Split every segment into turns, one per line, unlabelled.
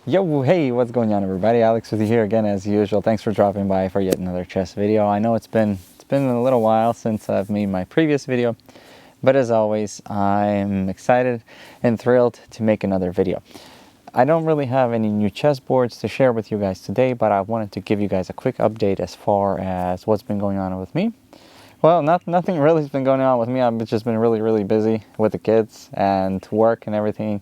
Yo, hey, what's going on, everybody? Alex with you here again as usual. Thanks for dropping by for yet another chess video. I know it's been a little while since I've made my previous video, but as always, I'm excited and thrilled to make another video. I don't really have any new chessboards to share with you guys today, but I wanted to give you guys a quick update as far as what's been going on with me. Well, nothing really has been going on with me. I've just been really busy with the kids and work and everything.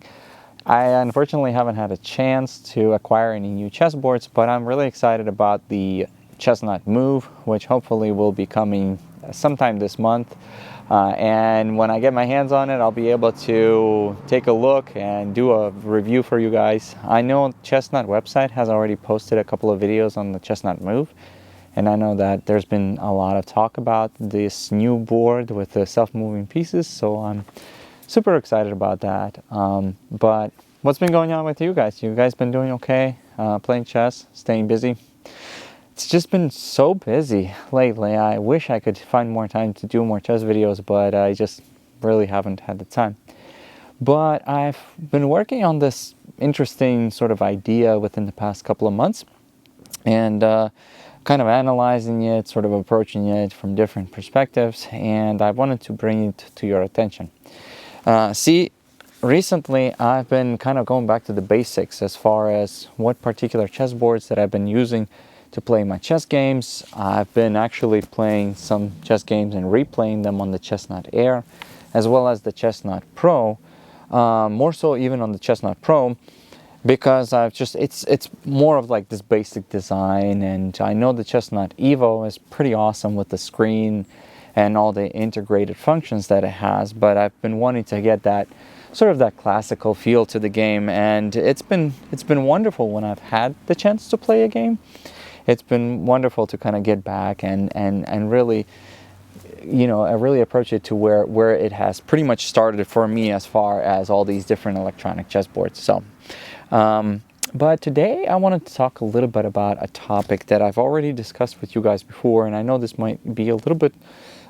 I unfortunately haven't had a chance to acquire any new chessboards, but I'm really excited about the Chessnut Move, which hopefully will be coming sometime this month. And when I get my hands on it, I'll be able to take a look and do a review for you guys. I know Chessnut website has already posted a couple of videos on the Chessnut Move, and I know that there's been a lot of talk about this new board with the self-moving pieces, so I'm super excited about that. But what's been going on with you guys? You guys been doing okay? Playing chess, staying busy? It's just been so busy lately. I wish I could find more time to do more chess videos, but I just really haven't had the time. But I've been working on this interesting sort of idea within the past couple of months, and kind of analyzing it, sort of approaching it from different perspectives, and I wanted to bring it to your attention. Recently I've been kind of going back to the basics as far as what particular chessboards that I've been using to play my chess games. I've been actually playing some chess games and replaying them on the Chessnut Air, as well as the Chessnut Pro, more so even on the Chessnut Pro, because it's more of like this basic design, and I know the Chessnut Evo is pretty awesome with the screen and all the integrated functions that it has, but I've been wanting to get that sort of that classical feel to the game, and it's been wonderful when I've had the chance to play a game. It's been wonderful to kind of get back and really, I really approach it to where it has pretty much started for me as far as all these different electronic chessboards. So, but today I wanted to talk a little bit about a topic that I've already discussed with you guys before, and I know this might be a little bit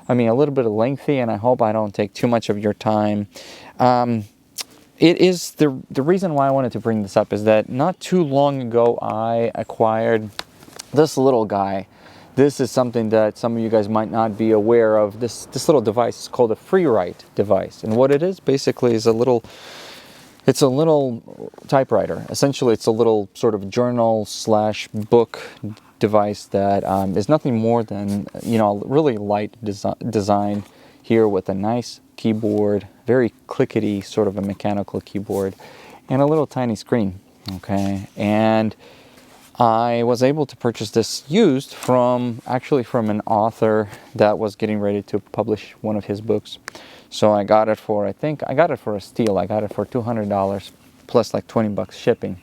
lengthy, and I hope I don't take too much of your time. It is the reason why I wanted to bring this up is that not too long ago I acquired this little guy. This is something that some of you guys might not be aware of. This little device is called a free write device, and what it is basically is it's a little typewriter. Essentially, it's a little sort of journal/book device that is nothing more than really light design here with a nice keyboard, very clickety, sort of a mechanical keyboard, and a little tiny screen. Okay, and I was able to purchase this used from an author that was getting ready to publish one of his books. So I got it for, I got it for a steal. I got it for $200 plus like $20 shipping.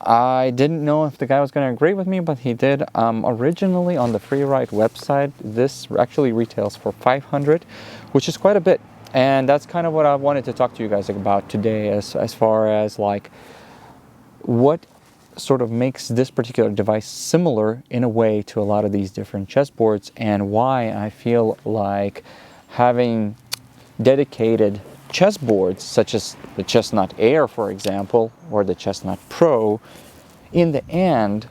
I didn't know if the guy was going to agree with me, but he did. Originally on the Free Write website, this actually retails for $500, which is quite a bit. And that's kind of what I wanted to talk to you guys about today, as far as like what sort of makes this particular device similar in a way to a lot of these different chessboards, and why I feel like having dedicated chessboards such as the Chessnut Air, for example, or the Chessnut Pro, in the end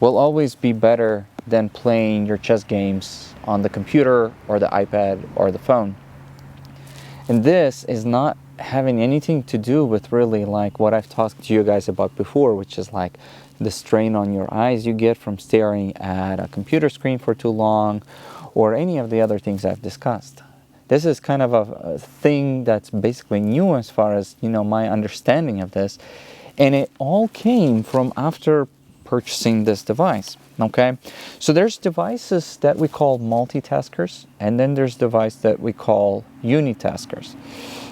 will always be better than playing your chess games on the computer or the iPad or the phone. And this is not having anything to do with really like what I've talked to you guys about before, which is like the strain on your eyes you get from staring at a computer screen for too long, or any of the other things I've discussed. This is kind of a thing that's basically new as far as my understanding of this, and it all came from after purchasing this device. Okay, so there's devices that we call multitaskers, and then there's devices that we call unitaskers.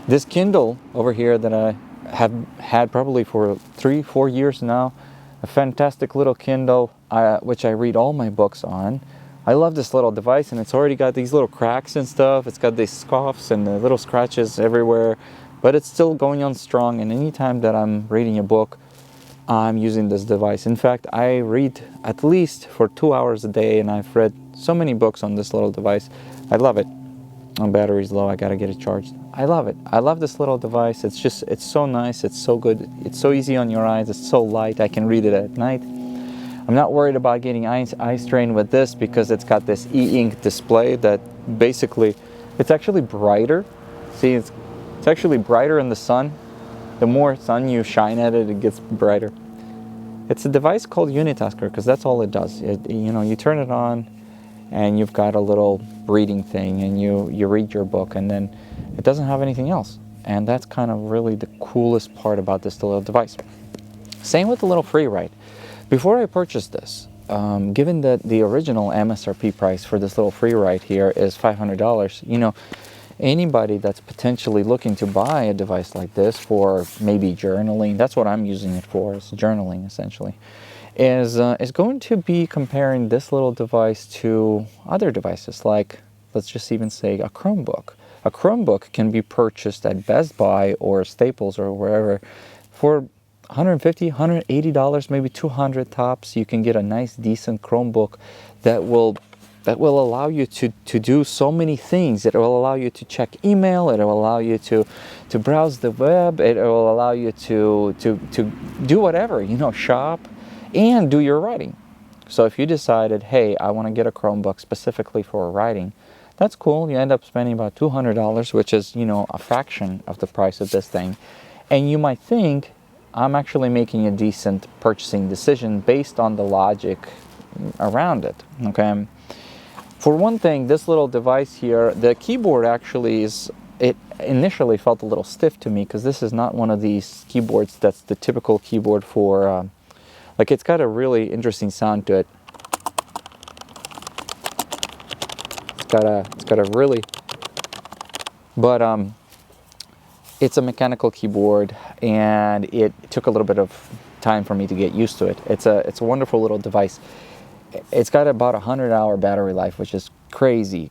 This Kindle over here that I have had probably for 3-4 years now, a fantastic little Kindle which I read all my books on. I love this little device, and it's already got these little cracks and stuff. It's got these scuffs and the little scratches everywhere, but it's still going on strong. And anytime that I'm reading a book, I'm using this device. In fact, I read at least for 2 hours a day, and I've read so many books on this little device. I love it. My battery's low, I gotta get it charged. I love it. I love this little device. It's so nice, it's so good, it's so easy on your eyes, it's so light, I can read it at night. I'm not worried about getting eye strain with this because it's got this e-ink display that basically, it's actually brighter. See, it's actually brighter in the sun. The more sun you shine at it, it gets brighter. It's a device called Unitasker because that's all it does. You know, you turn it on and you've got a little reading thing and you read your book, and then it doesn't have anything else. And that's kind of really the coolest part about this little device. Same with the little free write. Before I purchased this, given that the original MSRP price for this little free write here is $500, you know, anybody that's potentially looking to buy a device like this for maybe journaling, that's what I'm using it for, is journaling essentially, is going to be comparing this little device to other devices, like, let's just even say a Chromebook. A Chromebook can be purchased at Best Buy or Staples or wherever for $150, $180, maybe $200 tops. You can get a nice, decent Chromebook that will allow you to do so many things. It will allow you to check email. It will allow you to browse the web. It will allow you to do whatever, you know, shop and do your writing. So if you decided, hey, I want to get a Chromebook specifically for writing, that's cool. You end up spending about $200, which is, you know, a fraction of the price of this thing. And you might think, I'm actually making a decent purchasing decision based on the logic around it, okay? For one thing, this little device here, the keyboard actually it initially felt a little stiff to me because this is not one of these keyboards that's the typical keyboard for, like, it's got a really interesting sound to it. It's got a really, but it's a mechanical keyboard, and it took a little bit of time for me to get used to it. It's a wonderful little device. It's got about 100-hour battery life, which is crazy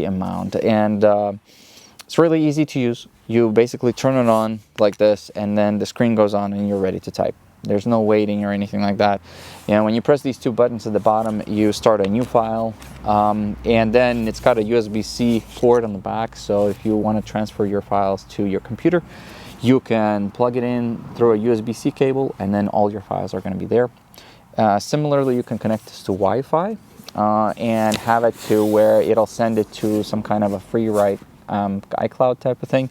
amount, and it's really easy to use. You basically turn it on like this, and then the screen goes on, and you're ready to type. There's no waiting or anything like that. You know, when you press these two buttons at the bottom, you start a new file, and then it's got a USB-C port on the back, so if you want to transfer your files to your computer, you can plug it in through a USB-C cable, and then all your files are going to be there. Similarly, you can connect this to Wi-Fi and have it to where it'll send it to some kind of a free write iCloud type of thing,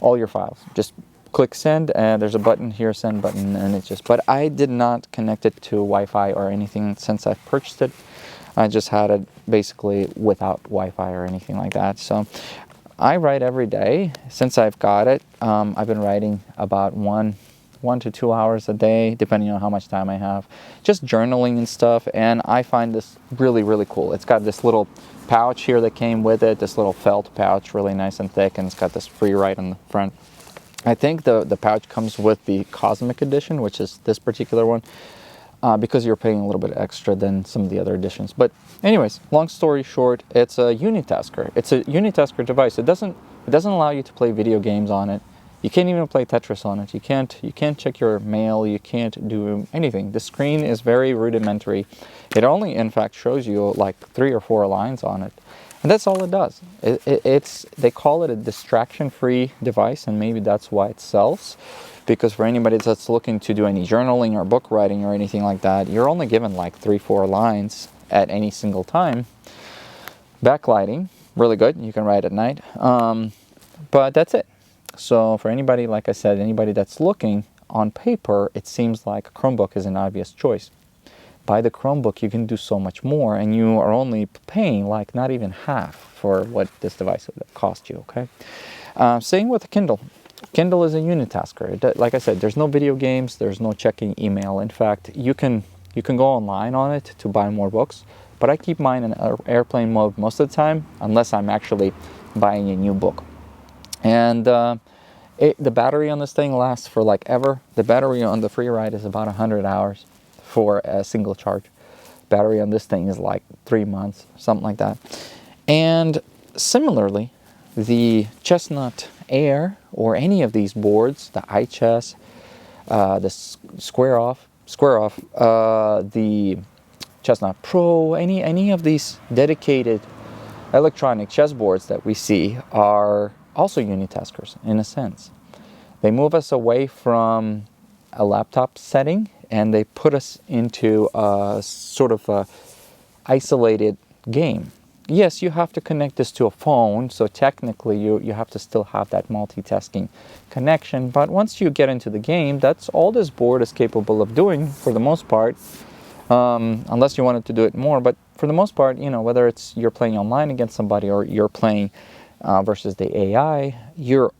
all your files. Just click send, and there's a button here, send button, and it's just, but I did not connect it to Wi-Fi or anything since I purchased it. I just had it basically without Wi-Fi or anything like that. So I write every day since I've got it. I've been writing about 1 to 2 hours a day, depending on how much time I have, just journaling and stuff. And I find this really cool. It's got this little pouch here that came with it, this little felt pouch, really nice and thick, and it's got this free write on the front. I think the pouch comes with the Cosmic edition, which is this particular one, because you're paying a little bit extra than some of the other editions. But anyways, long story short, it's a Unitasker. It's a Unitasker device. It doesn't allow you to play video games on it. You can't even play Tetris on it. You can't check your mail. You can't do anything. The screen is very rudimentary. It only, in fact, shows you like 3 or 4 lines on it. And that's all it does. They call it a distraction-free device, and maybe that's why it sells. Because for anybody that's looking to do any journaling or book writing or anything like that, you're only given like 3-4 lines at any single time. Backlighting, really good. You can write at night. But that's it. So for anybody, like I said, anybody that's looking on paper, it seems like a Chromebook is an obvious choice. Buy the Chromebook, you can do so much more, and you are only paying like not even half for what this device would cost you, okay? Same with the Kindle. Kindle is a Unitasker. Like I said, there's no video games, there's no checking email. In fact, you can go online on it to buy more books, but I keep mine in airplane mode most of the time, unless I'm actually buying a new book. And the battery on this thing lasts for like ever. The battery on the free ride is about 100 hours for a single charge. Battery on this thing is like 3 months, something like that. And similarly, the Chessnut Air or any of these boards, the iChess, the Square Off, the Chessnut Pro, any of these dedicated electronic chessboards that we see are also unitaskers in a sense. They move us away from a laptop setting and they put us into a sort of a isolated game. Yes, you have to connect this to a phone, so technically you have to still have that multitasking connection, but once you get into the game, that's all this board is capable of doing for the most part, unless you wanted to do it more, but for the most part, you know, whether it's you're playing online against somebody or you're playing versus the AI, you're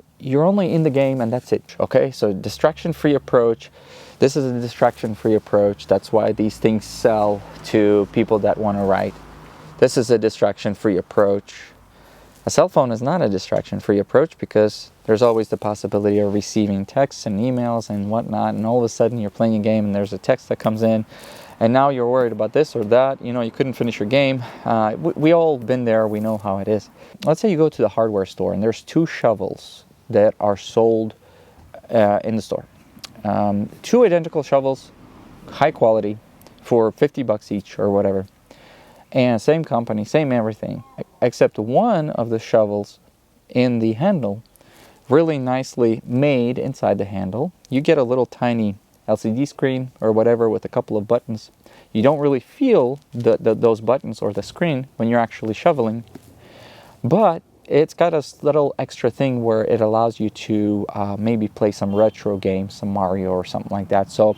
only in the game and that's it, okay? So distraction-free approach. This is a distraction-free approach. That's why these things sell to people that want to write. This is a distraction-free approach. A cell phone is not a distraction-free approach because there's always the possibility of receiving texts and emails and whatnot, and all of a sudden you're playing a game and there's a text that comes in, and now you're worried about this or that. You know, you couldn't finish your game. We all been there. We know how it is. Let's say you go to the hardware store and there's 2 shovels that are sold in the store. 2 identical shovels, high quality, for $50 each or whatever. And same company, same everything, except one of the shovels in the handle, really nicely made inside the handle. You get a little tiny LCD screen or whatever with a couple of buttons. You don't really feel those buttons or the screen when you're actually shoveling, but it's got a little extra thing where it allows you to maybe play some retro games, some Mario or something like that. So,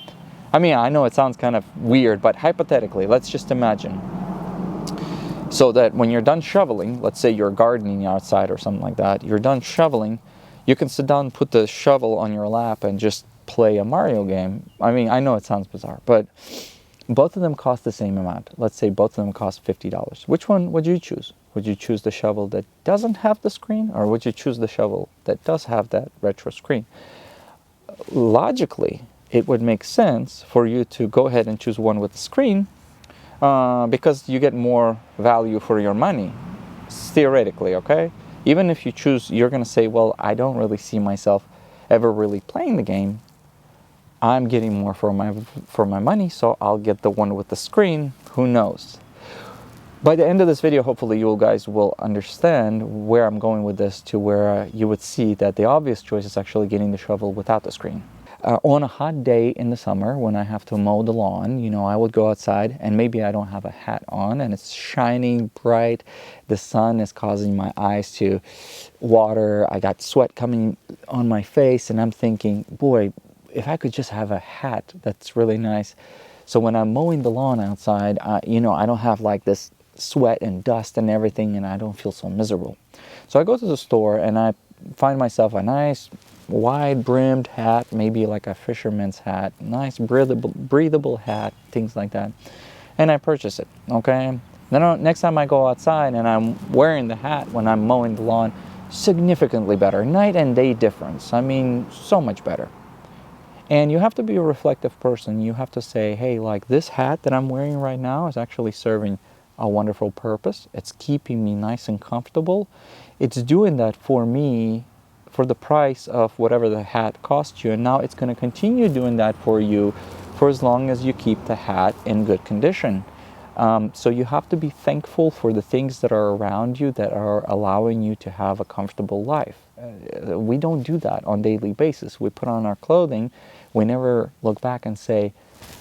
I mean, I know it sounds kind of weird, but hypothetically, let's just imagine. So that when you're done shoveling, let's say you're gardening outside or something like that, you're done shoveling, you can sit down, put the shovel on your lap and just play a Mario game. I mean, I know it sounds bizarre, but both of them cost the same amount. Let's say both of them cost $50. Which one would you choose? Would you choose the shovel that doesn't have the screen, or would you choose the shovel that does have that retro screen? Logically, it would make sense for you to go ahead and choose one with the screen, because you get more value for your money, theoretically, okay? Even if you choose, you're going to say, well, I don't really see myself ever really playing the game. I'm getting more for my money, so I'll get the one with the screen. Who knows? By the end of this video, hopefully you guys will understand where I'm going with this, to where you would see that the obvious choice is actually getting the shovel without the screen. On a hot day in the summer when I have to mow the lawn, you know, I would go outside and maybe I don't have a hat on and it's shining bright. The sun is causing my eyes to water. I got sweat coming on my face and I'm thinking, boy, if I could just have a hat, that's really nice. So when I'm mowing the lawn outside, you know, I don't have like this sweat and dust and everything and I don't feel so miserable. So I go to the store and I find myself a nice wide brimmed hat, maybe like a fisherman's hat, nice breathable hat, things like that, and I purchase it, okay? Then next time I go outside and I'm wearing the hat when I'm mowing the lawn, significantly better, night and day difference. I mean, so much better. And you have to be a reflective person. You have to say, hey, like this hat that I'm wearing right now is actually serving a wonderful purpose. It's keeping me nice and comfortable. It's doing that for me for the price of whatever the hat cost you, and now it's going to continue doing that for you for as long as you keep the hat in good condition. So you have to be thankful for the things that are around you that are allowing you to have a comfortable life. We don't do that on a daily basis. We put on our clothing, we never look back and say,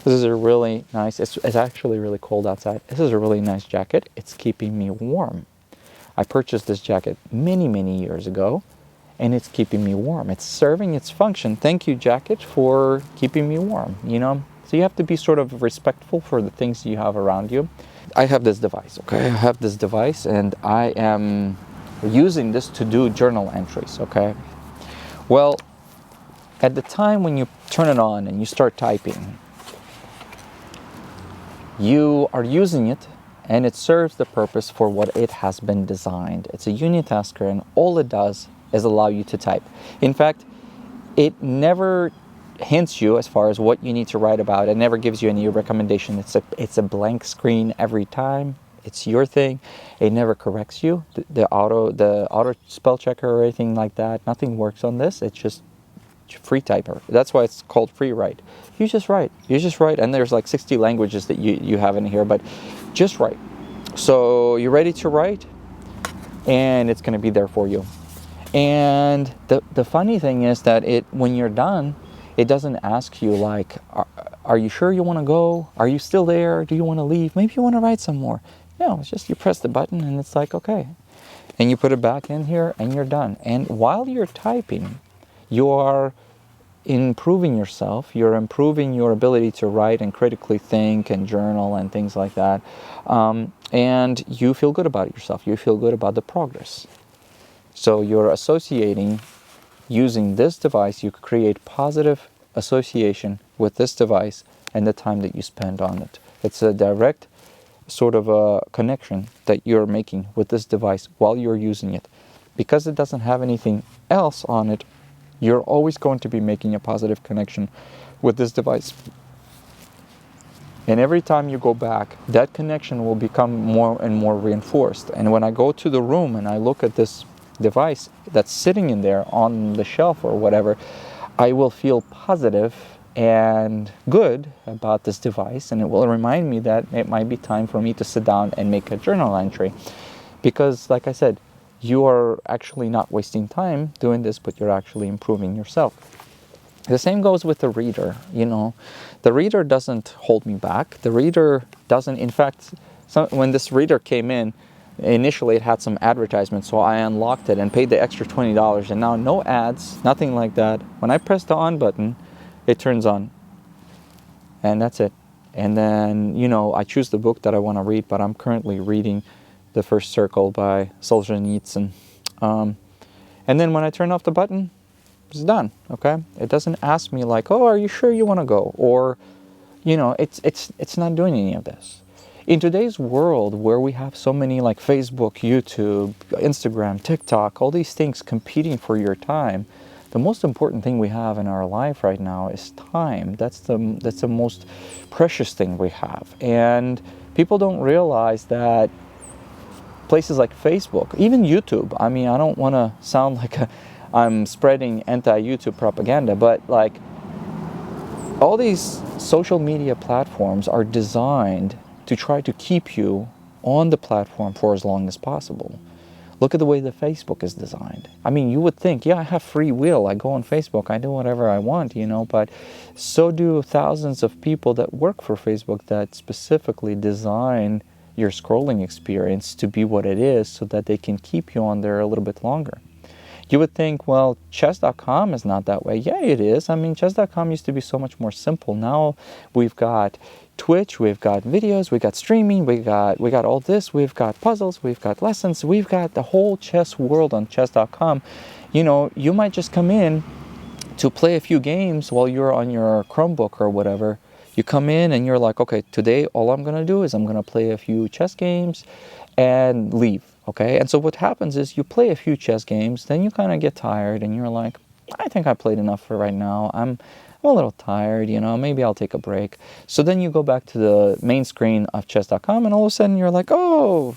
this is a really nice, it's actually really cold outside, this is a really nice jacket, it's keeping me warm. I purchased this jacket many, many years ago, and it's keeping me warm. It's serving its function. Thank you, jacket, for keeping me warm, you know? So you have to be sort of respectful for the things you have around you. I have this device, okay? I have this device, and I am using this to do journal entries, okay? Well, at the time when you turn it on and you start typing, you are using it, and it serves the purpose for what it has been designed. It's a Unitasker, and all it does is allow you to type. In fact, it never hints you as far as what you need to write about. It never gives you any recommendation. It's a blank screen every time. It's your thing. It never corrects you. The auto spell checker or anything like that, nothing works on this. It's just free typer. That's why it's called free write. You just write, and there's like 60 languages that you have in here, but just write. So you're ready to write? and it's going to be there for you. And the funny thing is that when you're done, it doesn't ask you like, are you sure you want to go? Are you still there? Do you want to leave? Maybe you want to write some more. No, it's just you press the button and it's like, okay. And you put it back in here and you're done. And while you're typing, you are improving yourself. You're improving your ability to write and critically think and journal and things like that. And you feel good about yourself. You feel good about the progress. So you're associating, using this device, you create positive association with this device and the time that you spend on it. It's a direct sort of a connection that you're making with this device while you're using it. Because it doesn't have anything else on it, you're always going to be making a positive connection with this device. And every time you go back, that connection will become more and more reinforced. And when I go to the room and I look at this device that's sitting in there on the shelf or whatever, I will feel positive and good about this device, and it will remind me that it might be time for me to sit down and make a journal entry. Because, like I said, you are actually not wasting time doing this, but you're actually improving yourself. The same goes with the reader. You know, the reader doesn't hold me back. The reader doesn't, in fact, when this reader came in, initially it had some advertisements, so I unlocked it and paid the extra $20, and now no ads, nothing like that. When I press the on button, it turns on, and that's it. And then, you know, I choose the book that I want to read, but I'm currently reading The First Circle by Solzhenitsyn. And then when I turn off the button, it's done, okay? It doesn't ask me like, oh, are you sure you want to go? Or, you know, it's not doing any of this. In today's world where we have so many like Facebook, YouTube, Instagram, TikTok, all these things competing for your time, the most important thing we have in our life right now is time. That's the most precious thing we have. And people don't realize that places like Facebook, even YouTube, I mean, I don't want to sound like I'm spreading anti-YouTube propaganda, but like all these social media platforms are designed to try to keep you on the platform for as long as possible. Look at the way that Facebook is designed. I mean, you would think, yeah, I have free will. I go on Facebook, I do whatever I want, you know, but so do thousands of people that work for Facebook that specifically design your scrolling experience to be what it is so that they can keep you on there a little bit longer. You would think, well, chess.com is not that way. Yeah, it is. I mean, chess.com used to be so much more simple. Now we've got Twitch, we've got videos, we've got streaming, we got all this, we've got puzzles, we've got lessons, we've got the whole chess world on chess.com. You know, you might just come in to play a few games while you're on your Chromebook or whatever. You come in and you're like, okay, today all I'm going to do is I'm going to play a few chess games and leave, okay? And so what happens is you play a few chess games, then you kind of get tired and you're like, I think I played enough for right now. I'm a little tired, you know, maybe I'll take a break. So then you go back to the main screen of chess.com and all of a sudden you're like, oh,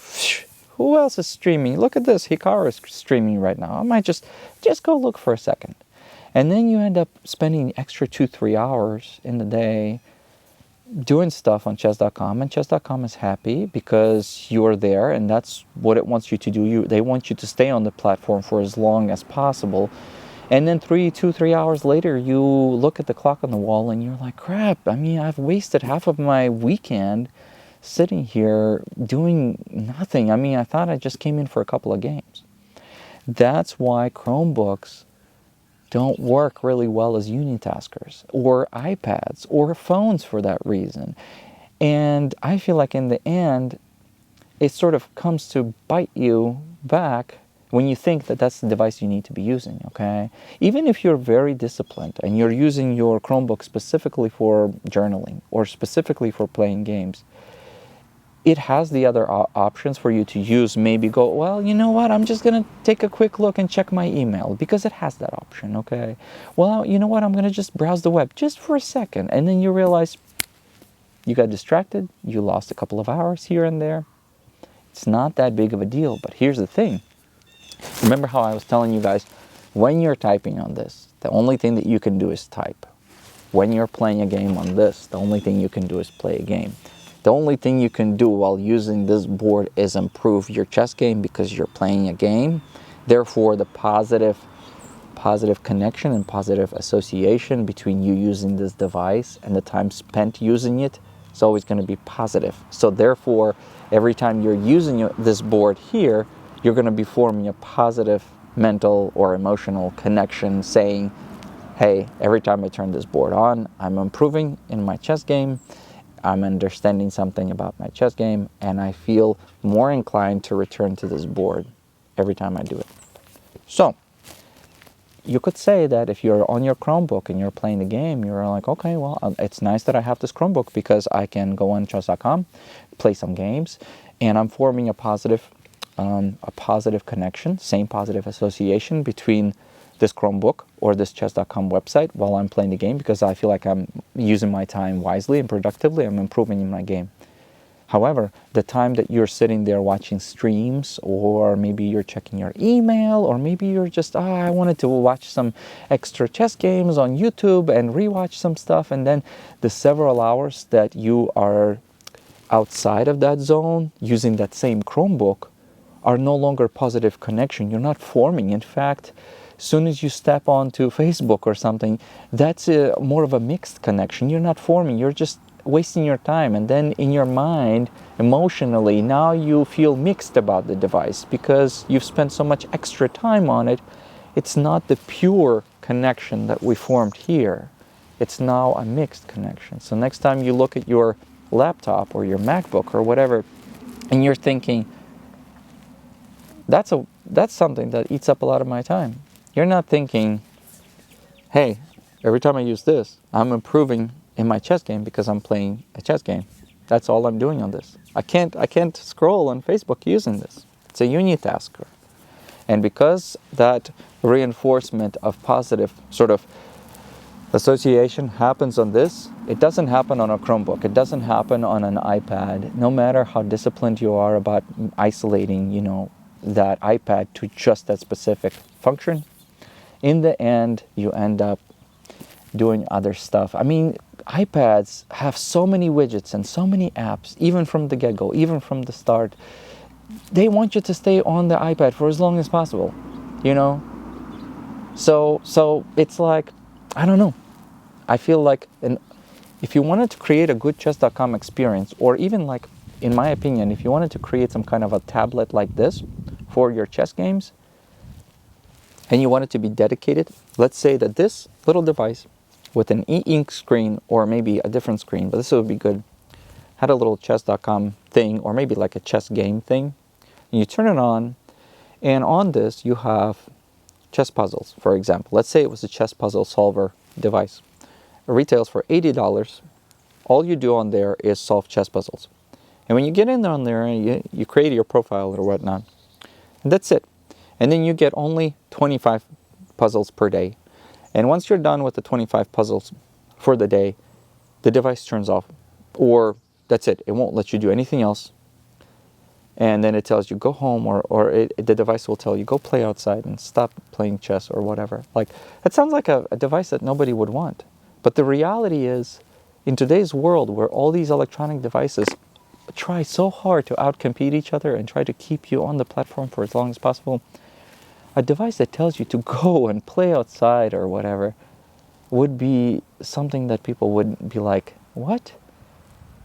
who else is streaming? Look at this, Hikaru is streaming right now. I might just go look for a second. And then you end up spending extra 2-3 hours in the day doing stuff on chess.com, and chess.com is happy because you're there and that's what it wants you to do. They want you to stay on the platform for as long as possible. And then 2-3 hours later, you look at the clock on the wall and you're like, crap, I mean, I've wasted half of my weekend sitting here doing nothing. I mean, I thought I just came in for a couple of games. That's why Chromebooks don't work really well as Unitaskers, or iPads, or phones for that reason. And I feel like in the end, it sort of comes to bite you back when you think that that's the device you need to be using, okay? Even if you're very disciplined and you're using your Chromebook specifically for journaling or specifically for playing games, it has the other options for you to use. Maybe go, well, you know what, I'm just going to take a quick look and check my email because it has that option, okay? Well, you know what, I'm going to just browse the web just for a second. And then you realize you got distracted, you lost a couple of hours here and there. It's not that big of a deal, but here's the thing. Remember how I was telling you guys, when you're typing on this, the only thing that you can do is type. When you're playing a game on this, the only thing you can do is play a game. The only thing you can do while using this board is improve your chess game because you're playing a game. Therefore, the positive connection and positive association between you using this device and the time spent using it is always going to be positive. So therefore, every time you're using this board here, you're going to be forming a positive mental or emotional connection, saying, hey, every time I turn this board on, I'm improving in my chess game, I'm understanding something about my chess game, and I feel more inclined to return to this board every time I do it. So, you could say that if you're on your Chromebook and you're playing the game, you're like, okay, well, it's nice that I have this Chromebook because I can go on chess.com, play some games, and I'm forming a positive connection, same positive association between this Chromebook or this chess.com website while I'm playing the game, because I feel like I'm using my time wisely and productively. I'm improving in my game. However, the time that you're sitting there watching streams, or maybe you're checking your email, or maybe you're just, I wanted to watch some extra chess games on YouTube and rewatch some stuff, and then the several hours that you are outside of that zone using that same Chromebook are no longer positive connection. You're not forming. In fact, as soon as you step onto Facebook or something, that's more of a mixed connection. You're not forming. You're just wasting your time. And then in your mind, emotionally, now you feel mixed about the device because you've spent so much extra time on it. It's not the pure connection that we formed here. It's now a mixed connection. So next time you look at your laptop or your MacBook or whatever, and you're thinking, that's something that eats up a lot of my time. You're not thinking, hey, every time I use this, I'm improving in my chess game because I'm playing a chess game. That's all I'm doing on this. I can't scroll on Facebook using this. It's a Unitasker. And because that reinforcement of positive sort of association happens on this, it doesn't happen on a Chromebook. It doesn't happen on an iPad. No matter how disciplined you are about isolating, that iPad to just that specific function, in the end, you end up doing other stuff. I mean, iPads have so many widgets and so many apps, even from the get-go, even from the start. They want you to stay on the iPad for as long as possible, So it's like, I don't know. I feel like if you wanted to create a good chess.com experience, or even like, in my opinion, if you wanted to create some kind of a tablet like this for your chess games, and you want it to be dedicated, let's say that this little device with an e-ink screen, or maybe a different screen, but this would be good, had a little chess.com thing, or maybe like a chess game thing, and you turn it on, and on this you have chess puzzles, for example. Let's say it was a chess puzzle solver device. It retails for $80. All you do on there is solve chess puzzles. And when you get in on there, you create your profile or whatnot, and that's it. And then you get only 25 puzzles per day. And once you're done with the 25 puzzles for the day, the device turns off. Or that's it. It won't let you do anything else. And then it tells you go home, or the device will tell you go play outside and stop playing chess or whatever. Like, that sounds like a device that nobody would want. But the reality is, in today's world where all these electronic devices try so hard to outcompete each other and try to keep you on the platform for as long as possible, a device that tells you to go and play outside or whatever would be something that people would be like, what?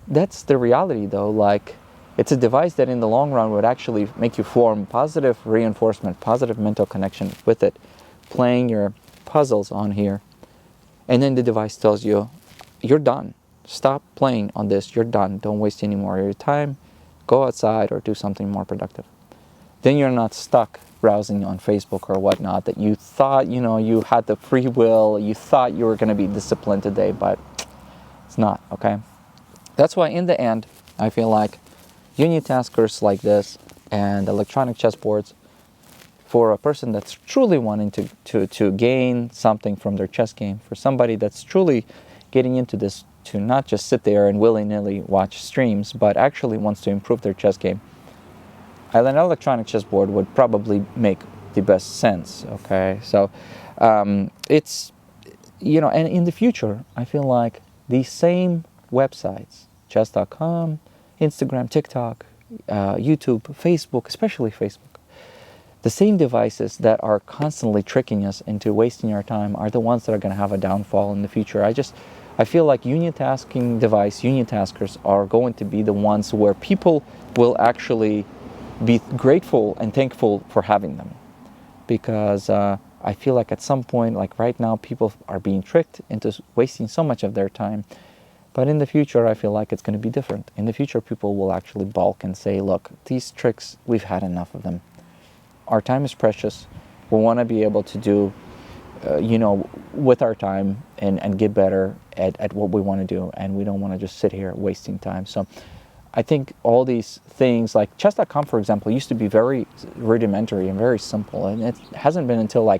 That's the reality though. Like, it's a device that in the long run would actually make you form positive reinforcement, positive mental connection with it, playing your puzzles on here. And then the device tells you, you're done. Stop playing on this. You're done. Don't waste any more of your time. Go outside or do something more productive. Then you're not stuck browsing on Facebook or whatnot that you thought, you had the free will, you thought you were going to be disciplined today, but it's not, okay? That's why in the end, I feel like Unitaskers like this and electronic chessboards, for a person that's truly wanting to gain something from their chess game, for somebody that's truly getting into this to not just sit there and willy-nilly watch streams, but actually wants to improve their chess game, an electronic chessboard would probably make the best sense, okay? So it's, and in the future, I feel like these same websites, chess.com, Instagram, TikTok, YouTube, Facebook, especially Facebook. The same devices that are constantly tricking us into wasting our time are the ones that are going to have a downfall in the future. I feel like unitaskers are going to be the ones where people will actually be grateful and thankful for having them. Because I feel like at some point, like right now, people are being tricked into wasting so much of their time. But in the future, I feel like it's going to be different. In the future, people will actually balk and say, look, these tricks, we've had enough of them. Our time is precious. We want to be able to do, with our time and get better at what we want to do. And we don't want to just sit here wasting time. So I think all these things, like chess.com, for example, used to be very rudimentary and very simple. And it hasn't been until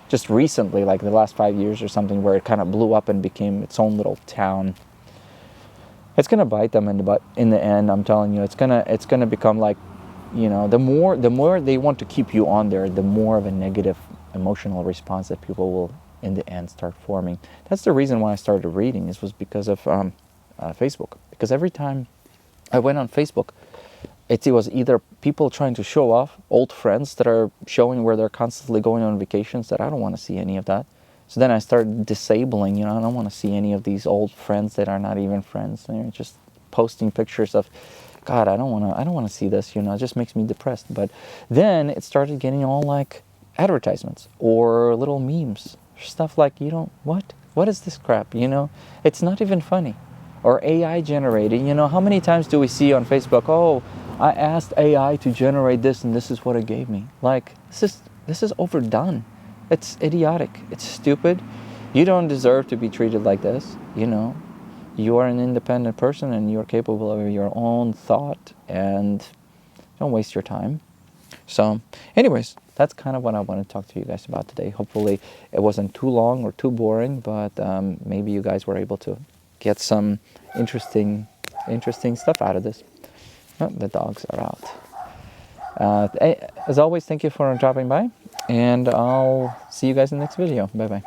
just recently, like the last 5 years or something, where it kind of blew up and became its own little town. It's going to bite them in the butt in the end. I'm telling you, it's going to become like, the more they want to keep you on there, the more of a negative emotional response that people will in the end start forming. That's the reason why I started reading. This was because of Facebook. Because every time I went on Facebook, it was either people trying to show off old friends that are showing where they're constantly going on vacations, that I don't want to see any of that. So then I started disabling, I don't want to see any of these old friends that are not even friends. They're just posting pictures of, God, I don't want to see this, it just makes me depressed. But then it started getting all like advertisements or little memes, stuff like, what is this crap, It's not even funny. Or AI generated, how many times do we see on Facebook, oh, I asked AI to generate this and this is what it gave me. Like, this is overdone. It's idiotic. It's stupid. You don't deserve to be treated like this, You are an independent person and you're capable of your own thought, and don't waste your time. So, anyways, that's kind of what I want to talk to you guys about today. Hopefully it wasn't too long or too boring, but maybe you guys were able to get some interesting stuff out of this. Oh, the dogs are out. As always, thank you for dropping by, and I'll see you guys in the next video. Bye-bye.